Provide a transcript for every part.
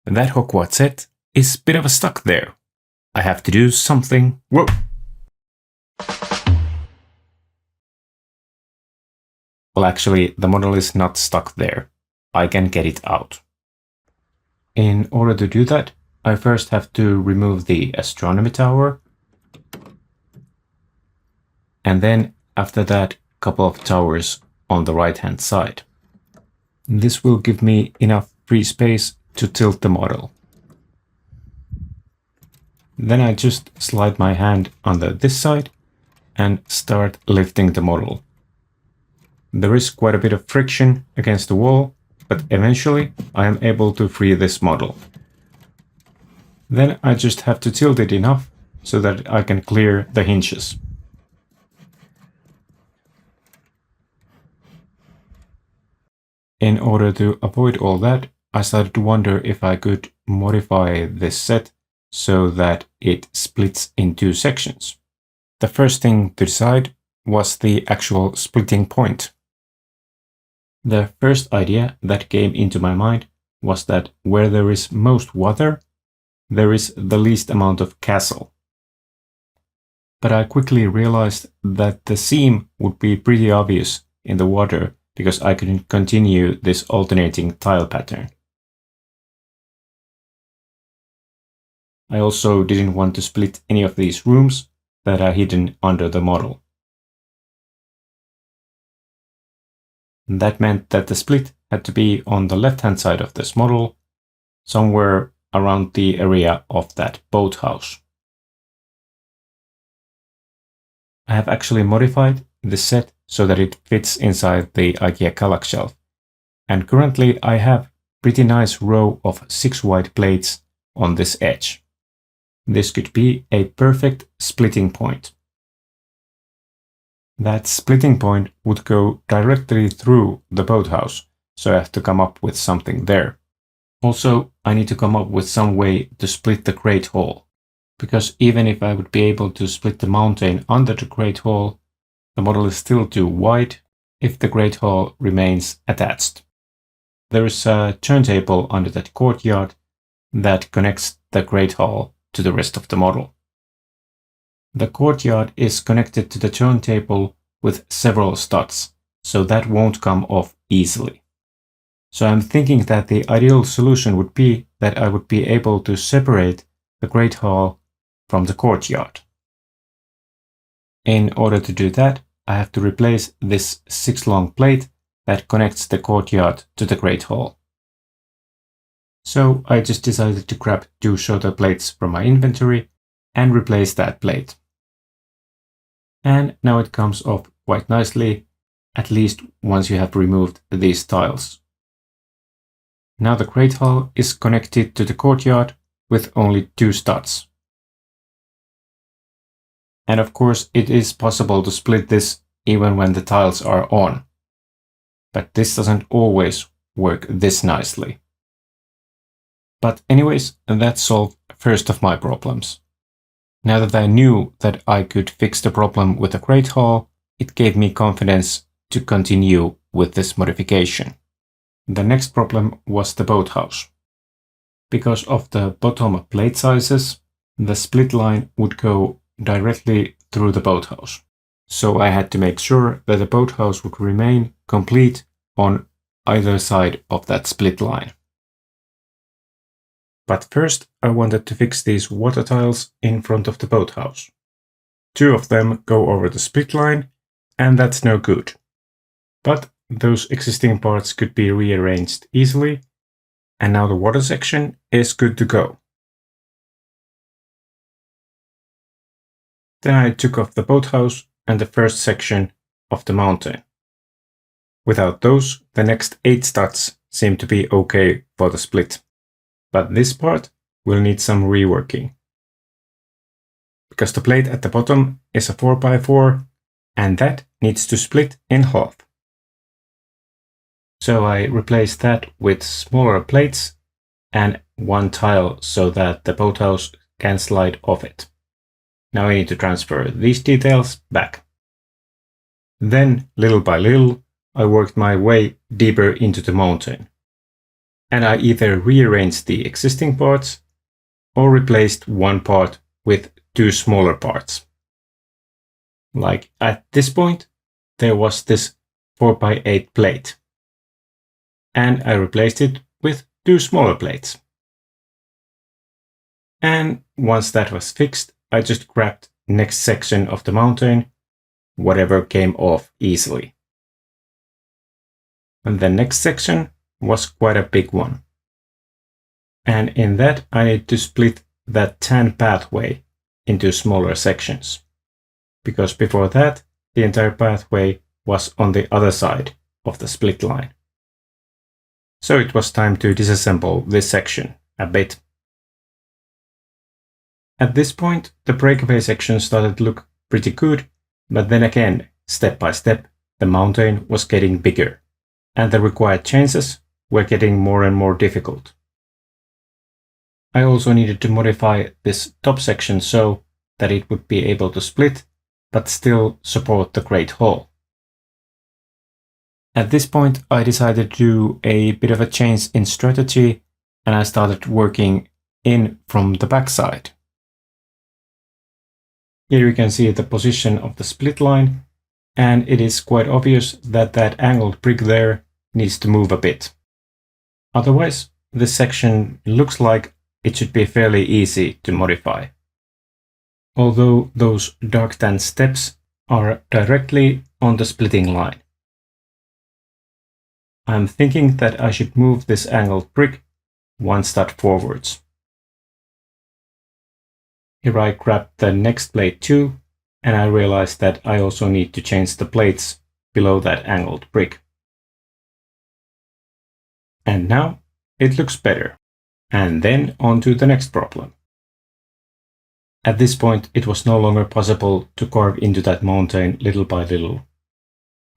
That Hogwarts set is a bit of a stuck there. I have to do something. Whoa! Well, actually, the model is not stuck there. I can get it out. In order to do that, I first have to remove the astronomy tower. And then, after that, a couple of towers on the right-hand side. This will give me enough free space to tilt the model. Then I just slide my hand under this side and start lifting the model. There is quite a bit of friction against the wall, but eventually I am able to free this model. Then I just have to tilt it enough so that I can clear the hinges. In order to avoid all that, I started to wonder if I could modify this set so that it splits in two sections. The first thing to decide was the actual splitting point. The first idea that came into my mind was that where there is most water, there is the least amount of castle. But I quickly realized that the seam would be pretty obvious in the water because I couldn't continue this alternating tile pattern. I also didn't want to split any of these rooms that are hidden under the model. That meant that the split had to be on the left-hand side of this model, somewhere around the area of that boathouse. I have actually modified this set so that it fits inside the Ikea Kallax shelf, and currently I have pretty nice row of 6 white plates on this edge. This could be a perfect splitting point. That splitting point would go directly through the boathouse, so I have to come up with something there. Also, I need to come up with some way to split the Great Hall, because even if I would be able to split the mountain under the Great Hall, the model is still too wide if the Great Hall remains attached. There is a turntable under that courtyard that connects the Great Hall to the rest of the model. The courtyard is connected to the turntable with several studs, so that won't come off easily. So I'm thinking that the ideal solution would be that I would be able to separate the Great Hall from the courtyard. In order to do that, I have to replace this 6-long plate that connects the courtyard to the Great Hall. So I just decided to grab 2 shorter plates from my inventory and replace that plate. And now it comes off quite nicely, at least once you have removed these tiles. Now the Great Hall is connected to the courtyard with only 2 studs. And of course it is possible to split this even when the tiles are on. But this doesn't always work this nicely. But anyways, that solved first of my problems. Now that I knew that I could fix the problem with the Great Hall, it gave me confidence to continue with this modification. The next problem was the boathouse. Because of the bottom plate sizes, the split line would go directly through the boathouse. So I had to make sure that the boathouse would remain complete on either side of that split line. But first I wanted to fix these water tiles in front of the boathouse. 2 of them go over the split line, and that's no good. But those existing parts could be rearranged easily, and now the water section is good to go. Then I took off the boathouse and the first section of the mountain. Without those, the next 8 studs seem to be okay for the split. But this part will need some reworking. Because the plate at the bottom is a 4x4, and that needs to split in half. So I replaced that with smaller plates and 1 tile so that the boathouse can slide off it. Now I need to transfer these details back. Then, little by little, I worked my way deeper into the mountain. and I either rearranged the existing parts or replaced one part with two smaller parts. Like at this point, there was this 4x8 plate, and I replaced it with two smaller plates. And once that was fixed, I just grabbed next section of the mountain, whatever came off easily. And the next section was quite a big one. And in that, I need to split that tan pathway into smaller sections. Because before that, the entire pathway was on the other side of the split line. So it was time to disassemble this section a bit. At this point, the breakaway section started to look pretty good, but then again, step by step, the mountain was getting bigger, and the required changes were getting more and more difficult. I also needed to modify this top section so that it would be able to split, but still support the Great Hall. At this point, I decided to do a bit of a change in strategy, and I started working in from the backside. Here you can see the position of the split line, and it is quite obvious that that angled brick there needs to move a bit. Otherwise, this section looks like it should be fairly easy to modify. Although those dark tan steps are directly on the splitting line. I'm thinking that I should move this angled brick one stud forwards. Here I grabbed the next plate too, and I realized that I also need to change the plates below that angled brick. And now it looks better. And then on to the next problem. At this point, it was no longer possible to carve into that mountain little by little.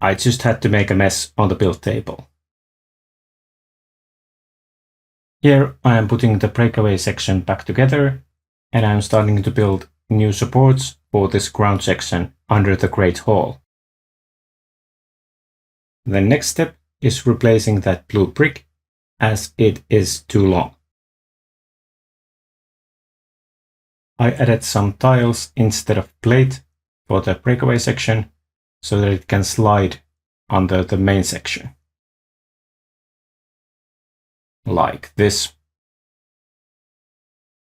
I just had to make a mess on the build table. Here I am putting the breakaway section back together, and I'm starting to build new supports for this ground section under the Great Hall. The next step is replacing that blue brick, as it is too long. I added some tiles instead of plate for the breakaway section so that it can slide under the main section. Like this.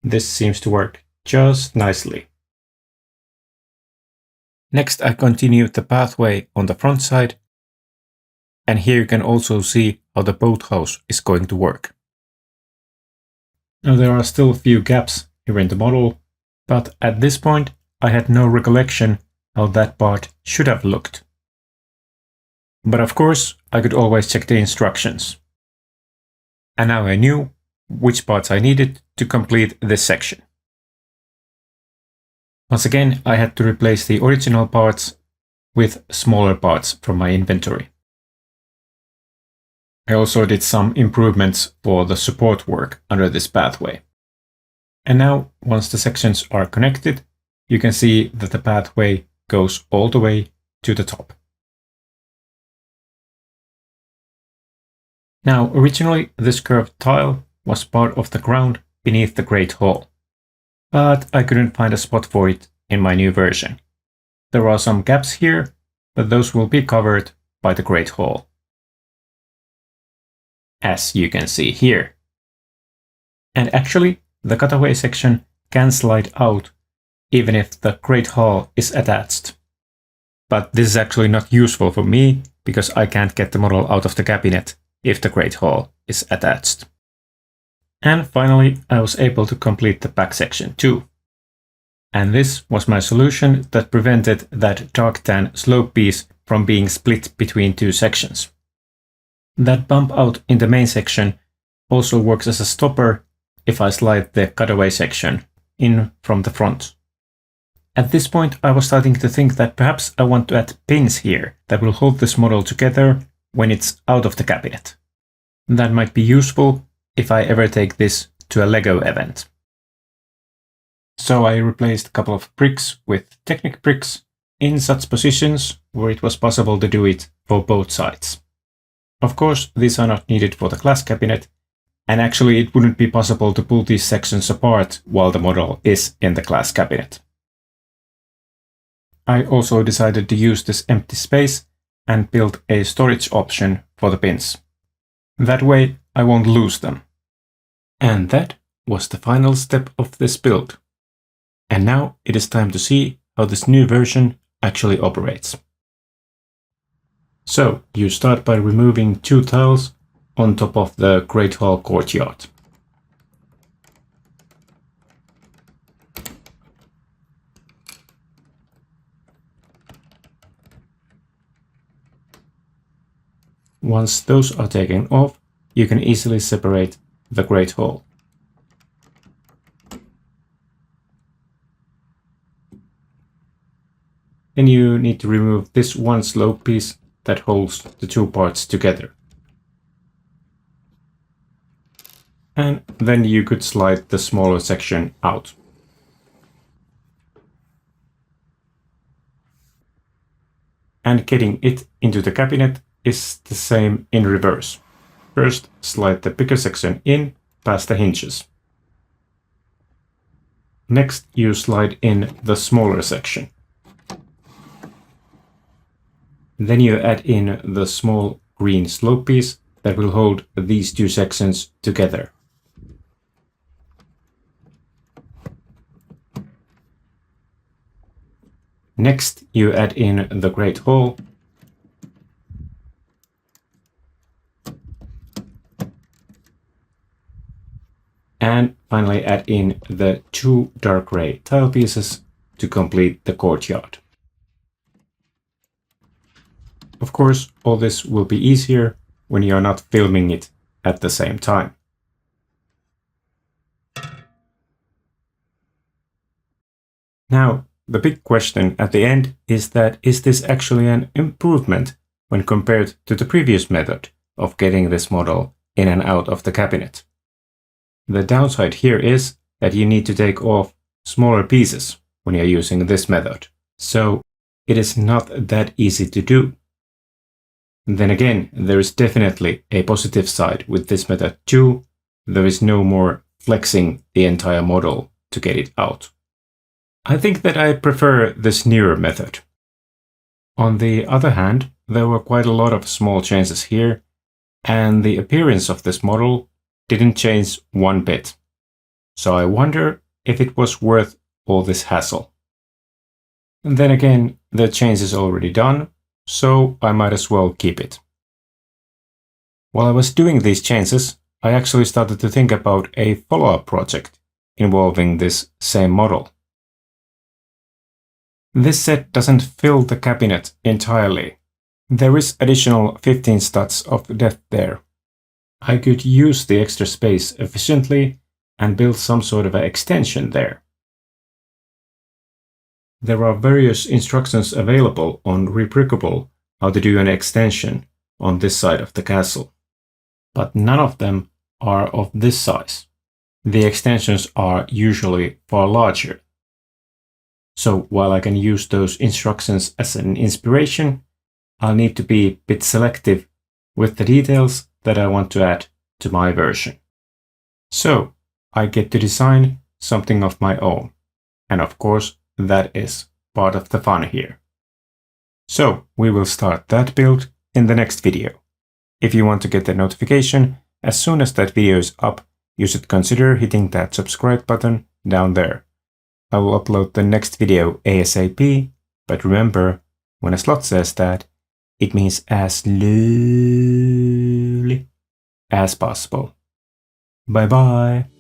This seems to work just nicely. Next, I continued the pathway on the front side, and here you can also see how the boathouse is going to work. Now there are still a few gaps here in the model, but at this point I had no recollection how that part should have looked. But of course, I could always check the instructions. And now I knew which parts I needed to complete this section. Once again, I had to replace the original parts with smaller parts from my inventory. I also did some improvements for the support work under this pathway. And now, once the sections are connected, you can see that the pathway goes all the way to the top. Now, originally, this curved tile was part of the ground beneath the Great Hall, but I couldn't find a spot for it in my new version. There are some gaps here, but those will be covered by the Great Hall, as you can see here. And actually, the cutaway section can slide out even if the Great Hall is attached. But this is actually not useful for me because I can't get the model out of the cabinet if the Great Hall is attached. And finally, I was able to complete the back section too. And this was my solution that prevented that dark tan slope piece from being split between two sections. That bump out in the main section also works as a stopper if I slide the cutaway section in from the front. At this point, I was starting to think that perhaps I want to add pins here that will hold this model together when it's out of the cabinet. That might be useful if I ever take this to a Lego event. So I replaced a couple of bricks with Technic bricks in such positions where it was possible to do it for both sides. Of course, these are not needed for the glass cabinet, And actually it wouldn't be possible to pull these sections apart while the model is in the glass cabinet. I also decided to use this empty space and build a storage option for the pins. That way I won't lose them. And that was the final step of this build. And now it is time to see how this new version actually operates. So you start by removing 2 tiles on top of the Great Hall courtyard. Once those are taken off, you can easily separate the Great Hall. Then you need to remove this one slope piece that holds the 2 parts together. And then you could slide the smaller section out. And getting it into the cabinet is the same in reverse. First, slide the bigger section in past the hinges. Next, you slide in the smaller section. Then you add in the small green slope piece that will hold these 2 sections together. Next, you add in the Great Hall. And finally add in the 2 dark gray tile pieces to complete the courtyard. Of course, all this will be easier when you are not filming it at the same time. Now, the big question at the end is this actually an improvement when compared to the previous method of getting this model in and out of the cabinet? The downside here is that you need to take off smaller pieces when you're using this method, so it is not that easy to do. Then again, there is definitely a positive side with this method too. There is no more flexing the entire model to get it out. I think that I prefer this newer method. On the other hand, there were quite a lot of small changes here, and the appearance of this model didn't change one bit. So I wonder if it was worth all this hassle. And then again, the change is already done, so I might as well keep it. While I was doing these changes, I actually started to think about a follow-up project involving this same model. This set doesn't fill the cabinet entirely. There is additional 15 studs of depth there. I could use the extra space efficiently and build some sort of an extension there. There are various instructions available on Rebrickable how to do an extension on this side of the castle, but none of them are of this size. The extensions are usually far larger. So while I can use those instructions as an inspiration, I'll need to be a bit selective with the details that I want to add to my version. So I get to design something of my own. And of course, that is part of the fun here. So we will start that build in the next video. If you want to get the notification as soon as that video is up, you should consider hitting that subscribe button down there. I will upload the next video ASAP, but remember, when a Sloth says that, it means as slowly as possible. Bye bye!